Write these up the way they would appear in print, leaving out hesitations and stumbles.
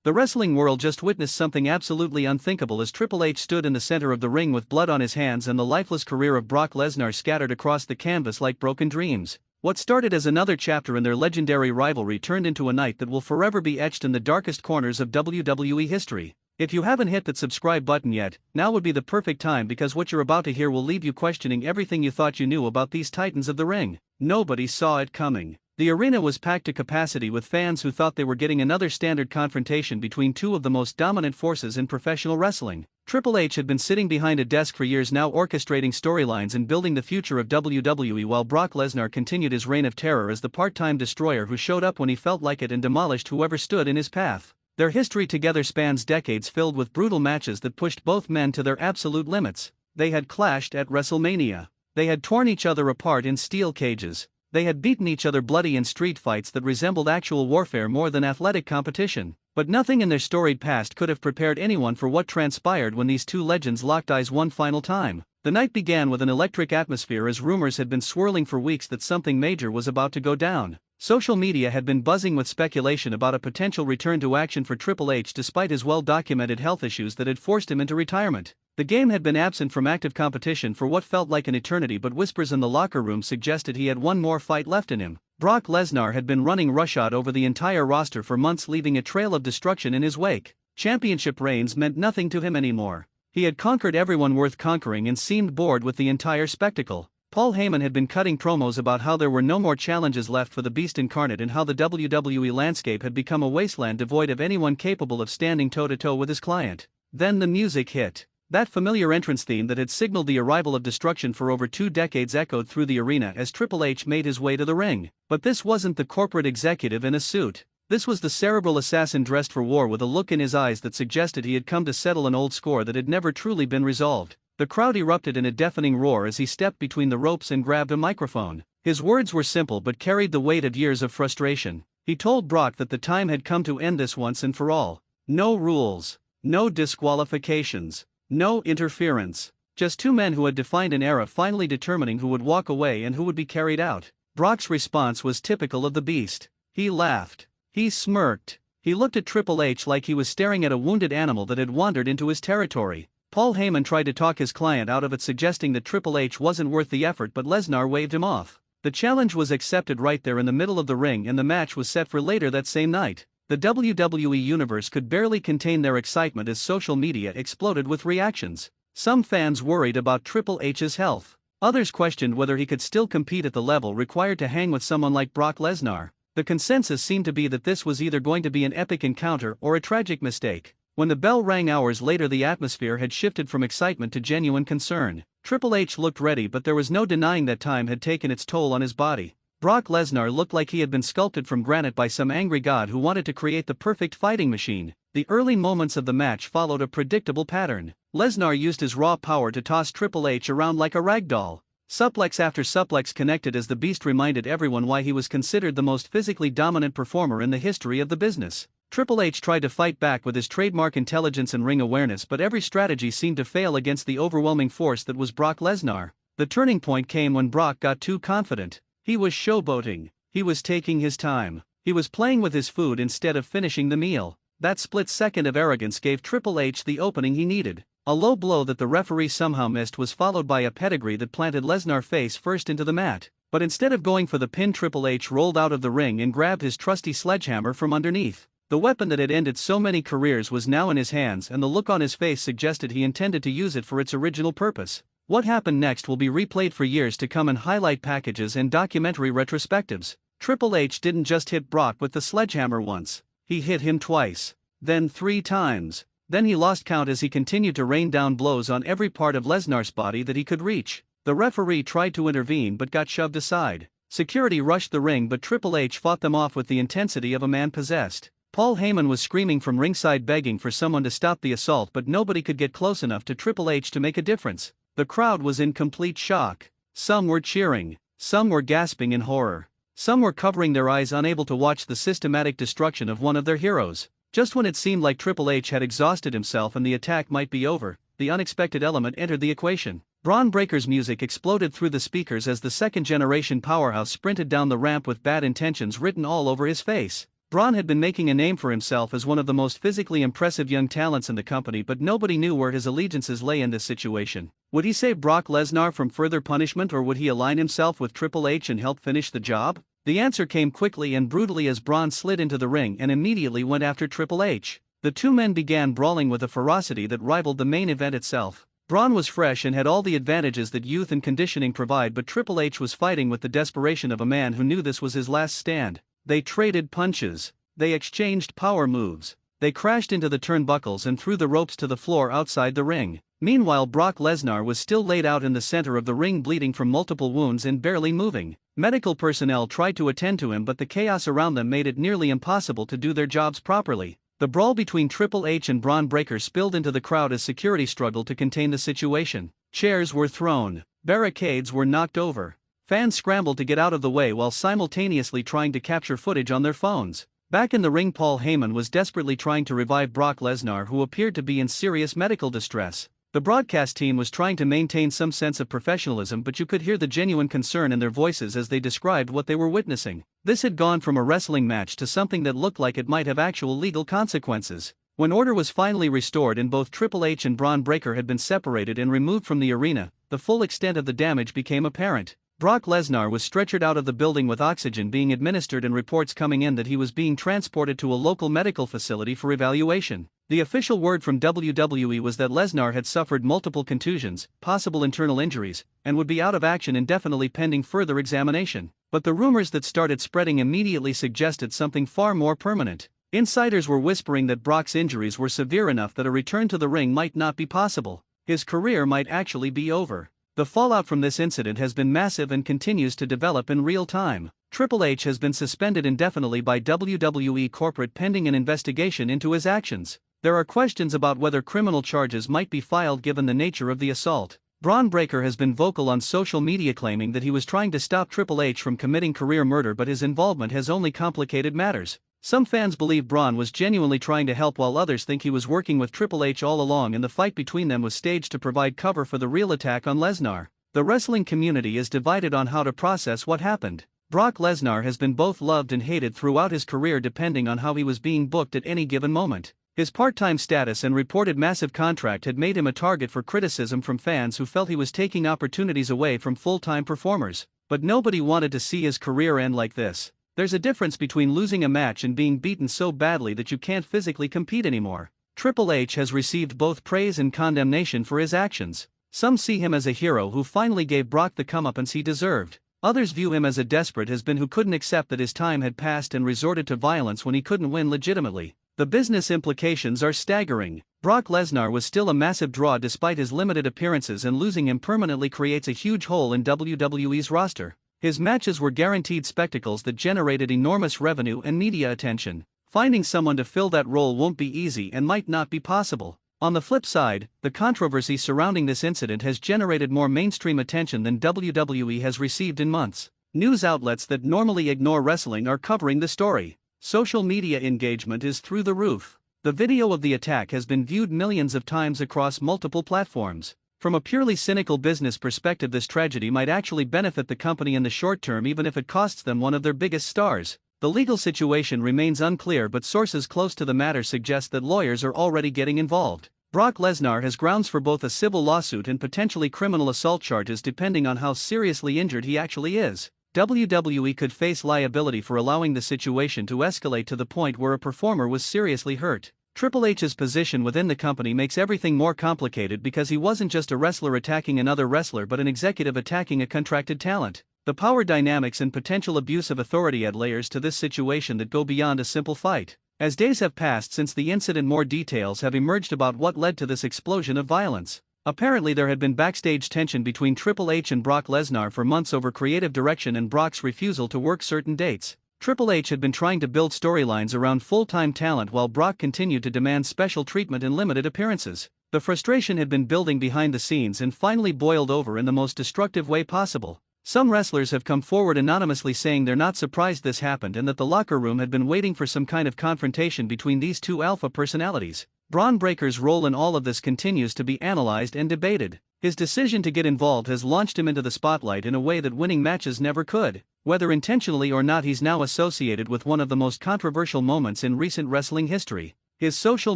The wrestling world just witnessed something absolutely unthinkable as Triple H stood in the center of the ring with blood on his hands and the lifeless career of Brock Lesnar scattered across the canvas like broken dreams. What started as another chapter in their legendary rivalry turned into a night that will forever be etched in the darkest corners of WWE history. If you haven't hit that subscribe button yet, now would be the perfect time because what you're about to hear will leave you questioning everything you thought you knew about these titans of the ring. Nobody saw it coming. The arena was packed to capacity with fans who thought they were getting another standard confrontation between two of the most dominant forces in professional wrestling. Triple H had been sitting behind a desk for years now orchestrating storylines and building the future of WWE while Brock Lesnar continued his reign of terror as the part-time destroyer who showed up when he felt like it and demolished whoever stood in his path. Their history together spans decades filled with brutal matches that pushed both men to their absolute limits. They had clashed at WrestleMania. They had torn each other apart in steel cages. They had beaten each other bloody in street fights that resembled actual warfare more than athletic competition. But nothing in their storied past could have prepared anyone for what transpired when these two legends locked eyes one final time. The night began with an electric atmosphere as rumors had been swirling for weeks that something major was about to go down. Social media had been buzzing with speculation about a potential return to action for Triple H despite his well-documented health issues that had forced him into retirement. The game had been absent from active competition for what felt like an eternity, but whispers in the locker room suggested he had one more fight left in him. Brock Lesnar had been running roughshod over the entire roster for months, leaving a trail of destruction in his wake. Championship reigns meant nothing to him anymore. He had conquered everyone worth conquering and seemed bored with the entire spectacle. Paul Heyman had been cutting promos about how there were no more challenges left for the Beast incarnate and how the WWE landscape had become a wasteland devoid of anyone capable of standing toe-to-toe with his client. Then the music hit. That familiar entrance theme that had signaled the arrival of destruction for over 2 decades echoed through the arena as Triple H made his way to the ring. But this wasn't the corporate executive in a suit. This was the cerebral assassin dressed for war with a look in his eyes that suggested he had come to settle an old score that had never truly been resolved. The crowd erupted in a deafening roar as he stepped between the ropes and grabbed a microphone. His words were simple but carried the weight of years of frustration. He told Brock that the time had come to end this once and for all. No rules. No disqualifications. No interference. Just two men who had defined an era finally determining who would walk away and who would be carried out. Brock's response was typical of the Beast. He laughed. He smirked. He looked at Triple H like he was staring at a wounded animal that had wandered into his territory. Paul Heyman tried to talk his client out of it, suggesting that Triple H wasn't worth the effort, but Lesnar waved him off. The challenge was accepted right there in the middle of the ring and the match was set for later that same night. The WWE Universe could barely contain their excitement as social media exploded with reactions. Some fans worried about Triple H's health. Others questioned whether he could still compete at the level required to hang with someone like Brock Lesnar. The consensus seemed to be that this was either going to be an epic encounter or a tragic mistake. When the bell rang hours later, the atmosphere had shifted from excitement to genuine concern. Triple H looked ready, but there was no denying that time had taken its toll on his body. Brock Lesnar looked like he had been sculpted from granite by some angry god who wanted to create the perfect fighting machine. The early moments of the match followed a predictable pattern. Lesnar used his raw power to toss Triple H around like a rag doll. Suplex after suplex connected as the Beast reminded everyone why he was considered the most physically dominant performer in the history of the business. Triple H tried to fight back with his trademark intelligence and ring awareness, but every strategy seemed to fail against the overwhelming force that was Brock Lesnar. The turning point came when Brock got too confident. He was showboating. He was taking his time. He was playing with his food instead of finishing the meal. That split second of arrogance gave Triple H the opening he needed. A low blow that the referee somehow missed was followed by a pedigree that planted Lesnar face first into the mat. But instead of going for the pin, Triple H rolled out of the ring and grabbed his trusty sledgehammer from underneath. The weapon that had ended so many careers was now in his hands, and the look on his face suggested he intended to use it for its original purpose. What happened next will be replayed for years to come in highlight packages and documentary retrospectives. Triple H didn't just hit Brock with the sledgehammer once. He hit him twice. Then 3 times. Then he lost count as he continued to rain down blows on every part of Lesnar's body that he could reach. The referee tried to intervene but got shoved aside. Security rushed the ring, but Triple H fought them off with the intensity of a man possessed. Paul Heyman was screaming from ringside, begging for someone to stop the assault, but nobody could get close enough to Triple H to make a difference. The crowd was in complete shock. Some were cheering. Some were gasping in horror. Some were covering their eyes, unable to watch the systematic destruction of one of their heroes. Just when it seemed like Triple H had exhausted himself and the attack might be over, the unexpected element entered the equation. Bron Breaker's music exploded through the speakers as the second-generation powerhouse sprinted down the ramp with bad intentions written all over his face. Bron had been making a name for himself as one of the most physically impressive young talents in the company, but nobody knew where his allegiances lay in this situation. Would he save Brock Lesnar from further punishment, or would he align himself with Triple H and help finish the job? The answer came quickly and brutally as Bron slid into the ring and immediately went after Triple H. The two men began brawling with a ferocity that rivaled the main event itself. Bron was fresh and had all the advantages that youth and conditioning provide, but Triple H was fighting with the desperation of a man who knew this was his last stand. They traded punches. They exchanged power moves. They crashed into the turnbuckles and threw the ropes to the floor outside the ring. Meanwhile, Brock Lesnar was still laid out in the center of the ring, bleeding from multiple wounds and barely moving. Medical personnel tried to attend to him, but the chaos around them made it nearly impossible to do their jobs properly. The brawl between Triple H and Bron Breakker spilled into the crowd as security struggled to contain the situation. Chairs were thrown. Barricades were knocked over. Fans scrambled to get out of the way while simultaneously trying to capture footage on their phones. Back in the ring, Paul Heyman was desperately trying to revive Brock Lesnar, who appeared to be in serious medical distress. The broadcast team was trying to maintain some sense of professionalism, but you could hear the genuine concern in their voices as they described what they were witnessing. This had gone from a wrestling match to something that looked like it might have actual legal consequences. When order was finally restored and both Triple H and Bron Breakker had been separated and removed from the arena, the full extent of the damage became apparent. Brock Lesnar was stretchered out of the building with oxygen being administered and reports coming in that he was being transported to a local medical facility for evaluation. The official word from WWE was that Lesnar had suffered multiple contusions, possible internal injuries, and would be out of action indefinitely pending further examination. But the rumors that started spreading immediately suggested something far more permanent. Insiders were whispering that Brock's injuries were severe enough that a return to the ring might not be possible. His career might actually be over. The fallout from this incident has been massive and continues to develop in real time. Triple H has been suspended indefinitely by WWE corporate pending an investigation into his actions. There are questions about whether criminal charges might be filed given the nature of the assault. Bron Breakker has been vocal on social media claiming that he was trying to stop Triple H from committing career murder, but his involvement has only complicated matters. Some fans believe Bron was genuinely trying to help, while others think he was working with Triple H all along and the fight between them was staged to provide cover for the real attack on Lesnar. The wrestling community is divided on how to process what happened. Brock Lesnar has been both loved and hated throughout his career depending on how he was being booked at any given moment. His part-time status and reported massive contract had made him a target for criticism from fans who felt he was taking opportunities away from full-time performers. But nobody wanted to see his career end like this. There's a difference between losing a match and being beaten so badly that you can't physically compete anymore. Triple H has received both praise and condemnation for his actions. Some see him as a hero who finally gave Brock the comeuppance he deserved. Others view him as a desperate has-been who couldn't accept that his time had passed and resorted to violence when he couldn't win legitimately. The business implications are staggering. Brock Lesnar was still a massive draw despite his limited appearances, and losing him permanently creates a huge hole in WWE's roster. His matches were guaranteed spectacles that generated enormous revenue and media attention. Finding someone to fill that role won't be easy and might not be possible. On the flip side, the controversy surrounding this incident has generated more mainstream attention than WWE has received in months. News outlets that normally ignore wrestling are covering the story. Social media engagement is through the roof. The video of the attack has been viewed millions of times across multiple platforms. From a purely cynical business perspective, this tragedy might actually benefit the company in the short term, even if it costs them one of their biggest stars. The legal situation remains unclear, but sources close to the matter suggest that lawyers are already getting involved. Brock Lesnar has grounds for both a civil lawsuit and potentially criminal assault charges depending on how seriously injured he actually is. WWE could face liability for allowing the situation to escalate to the point where a performer was seriously hurt. Triple H's position within the company makes everything more complicated because he wasn't just a wrestler attacking another wrestler but an executive attacking a contracted talent. The power dynamics and potential abuse of authority add layers to this situation that go beyond a simple fight. As days have passed since the incident, more details have emerged about what led to this explosion of violence. Apparently there had been backstage tension between Triple H and Brock Lesnar for months over creative direction and Brock's refusal to work certain dates. Triple H had been trying to build storylines around full-time talent while Brock continued to demand special treatment and limited appearances. The frustration had been building behind the scenes and finally boiled over in the most destructive way possible. Some wrestlers have come forward anonymously saying they're not surprised this happened and that the locker room had been waiting for some kind of confrontation between these two alpha personalities. Bron Breakker's role in all of this continues to be analyzed and debated. His decision to get involved has launched him into the spotlight in a way that winning matches never could. Whether intentionally or not, he's now associated with one of the most controversial moments in recent wrestling history. His social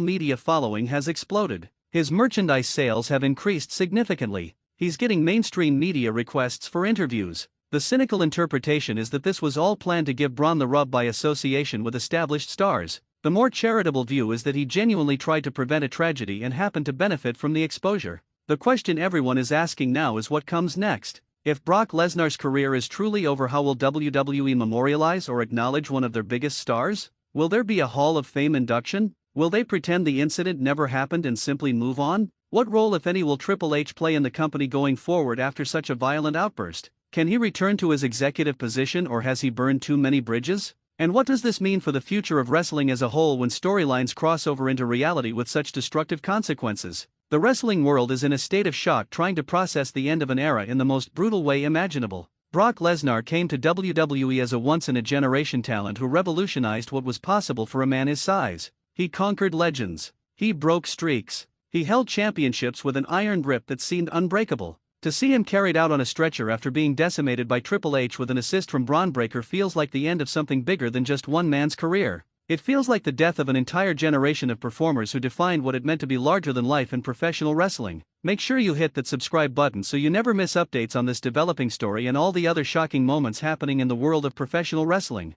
media following has exploded. His merchandise sales have increased significantly. He's getting mainstream media requests for interviews. The cynical interpretation is that this was all planned to give Bron the rub by association with established stars. The more charitable view is that he genuinely tried to prevent a tragedy and happened to benefit from the exposure. The question everyone is asking now is what comes next. If Brock Lesnar's career is truly over, how will WWE memorialize or acknowledge one of their biggest stars? Will there be a Hall of Fame induction? Will they pretend the incident never happened and simply move on? What role, if any, will Triple H play in the company going forward after such a violent outburst? Can he return to his executive position, or has he burned too many bridges? And what does this mean for the future of wrestling as a whole when storylines cross over into reality with such destructive consequences? The wrestling world is in a state of shock, trying to process the end of an era in the most brutal way imaginable. Brock Lesnar came to WWE as a once-in-a-generation talent who revolutionized what was possible for a man his size. He conquered legends. He broke streaks. He held championships with an iron grip that seemed unbreakable. To see him carried out on a stretcher after being decimated by Triple H with an assist from Bron Breakker feels like the end of something bigger than just one man's career. It feels like the death of an entire generation of performers who defined what it meant to be larger than life in professional wrestling. Make sure you hit that subscribe button so you never miss updates on this developing story and all the other shocking moments happening in the world of professional wrestling.